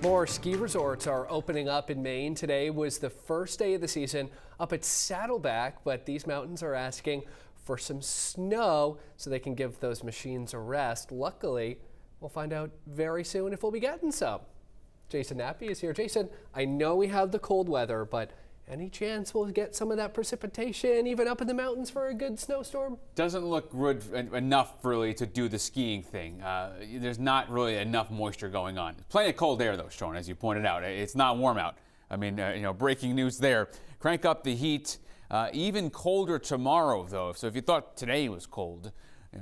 More ski resorts are opening up in Maine. Today was the first day of the season up at Saddleback, but these mountains are asking for some snow so they can give those machines a rest. Luckily, we'll find out very soon if we'll be getting some. Jason Nappy is here. Jason, I know we have the cold weather, but any chance we'll get some of that precipitation even up in the mountains for a good snowstorm? Doesn't look good enough really to do the skiing thing. There's not really enough moisture going on. Plenty of cold air though, Sean, as you pointed out. It's not warm out. I mean, breaking news there. Crank up the heat. Even colder tomorrow though. So if you thought today was cold,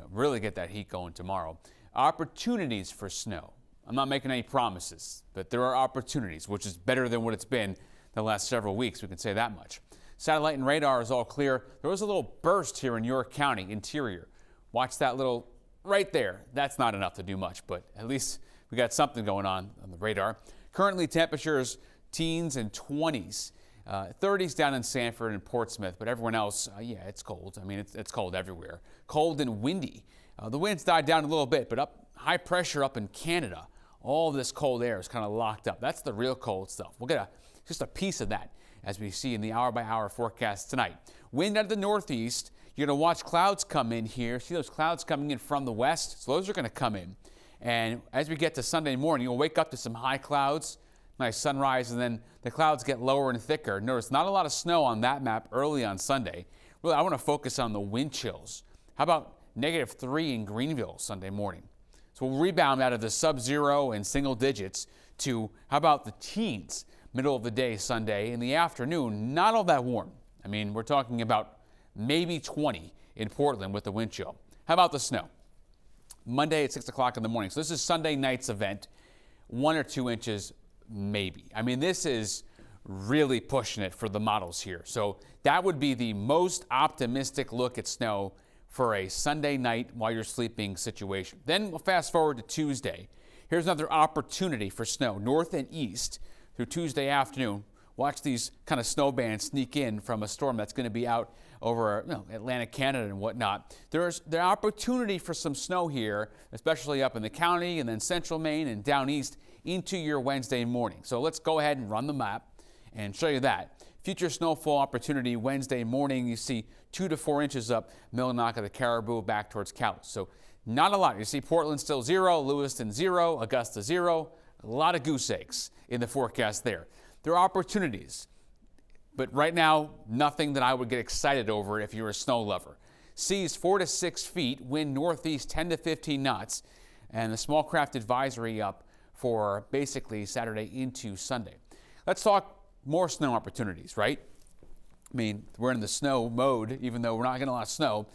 really get that heat going tomorrow. Opportunities for snow. I'm not making any promises, but there are opportunities, which is better than what it's been the last several weeks, we can say that much. Satellite and radar is all clear. There was a little burst here in York County interior. Watch that little right there. That's not enough to do much, but at least we got something going on the radar. Currently temperatures teens and 20s. 30s down in Sanford and Portsmouth, but everyone else, yeah, it's cold. I mean, it's cold everywhere. Cold and windy. The winds died down a little bit, but high pressure up in Canada. All this cold air is kind of locked up. That's the real cold stuff. We'll get just a piece of that as we see in the hour-by-hour forecast tonight. Wind out of the northeast. You're going to watch clouds come in here. See those clouds coming in from the west? So those are going to come in. And as we get to Sunday morning, you'll wake up to some high clouds, nice sunrise, and then the clouds get lower and thicker. Notice not a lot of snow on that map early on Sunday. Really, I want to focus on the wind chills. How about -3 in Greenville Sunday morning? So we'll rebound out of the sub-zero and single digits to, how about the teens? Middle of the day Sunday. In the afternoon, not all that warm. I mean, we're talking about maybe 20 in Portland with the wind chill. How about the snow? Monday at 6 o'clock in the morning. So this is Sunday night's event. 1 or 2 inches, maybe. I mean, this is really pushing it for the models here. So that would be the most optimistic look at snow for a Sunday night while you're sleeping situation. Then we'll fast forward to Tuesday. Here's another opportunity for snow, north and east through Tuesday afternoon. Watch these kind of snow bands sneak in from a storm that's going to be out over Atlantic Canada and whatnot. There's the opportunity for some snow here, especially up in the county and then central Maine and down east into your Wednesday morning. So let's go ahead and run the map and show you that. Future snowfall opportunity Wednesday morning, you see 2 to 4 inches up Millinock, the Caribou back towards Cowles. So not a lot. You see Portland still 0, Lewiston 0, Augusta 0. A lot of goose eggs in the forecast there. There are opportunities, but right now, nothing that I would get excited over if you're a snow lover. Seas 4 to 6 feet, wind northeast 10 to 15 knots, and the small craft advisory up for basically Saturday into Sunday. Let's talk more snow opportunities, right? I mean, we're in the snow mode, even though we're not getting a lot of snow.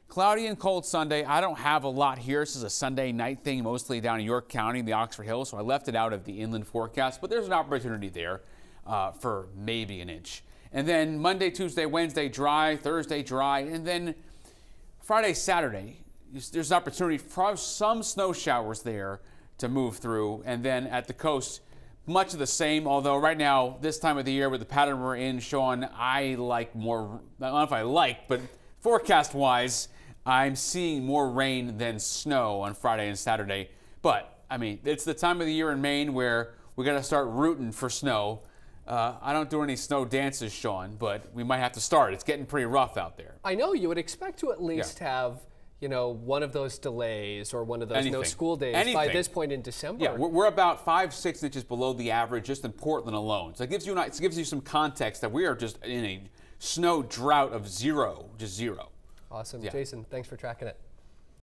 Cloudy and cold Sunday. I don't have a lot here. This is a Sunday night thing, mostly down in York County, the Oxford Hills, so I left it out of the inland forecast, but there's an opportunity there for maybe an inch. And then Monday, Tuesday, Wednesday, dry, Thursday, dry, and then Friday, Saturday, there's an opportunity for some snow showers there to move through, and then at the coast, much of the same, although right now, this time of the year with the pattern we're in, Sean, I like more, I don't know if I like, but forecast-wise, I'm seeing more rain than snow on Friday and Saturday. But, I mean, it's the time of the year in Maine where we got to start rooting for snow. I don't do any snow dances, Sean, but we might have to start. It's getting pretty rough out there. I know you would expect to at least have, one of those delays or one of those no school days by this point in December. Yeah, we're about 5-6 inches below the average just in Portland alone. So it gives you some context that we are just in a snow drought of 0, just 0. Awesome. Yeah. Jason, thanks for tracking it.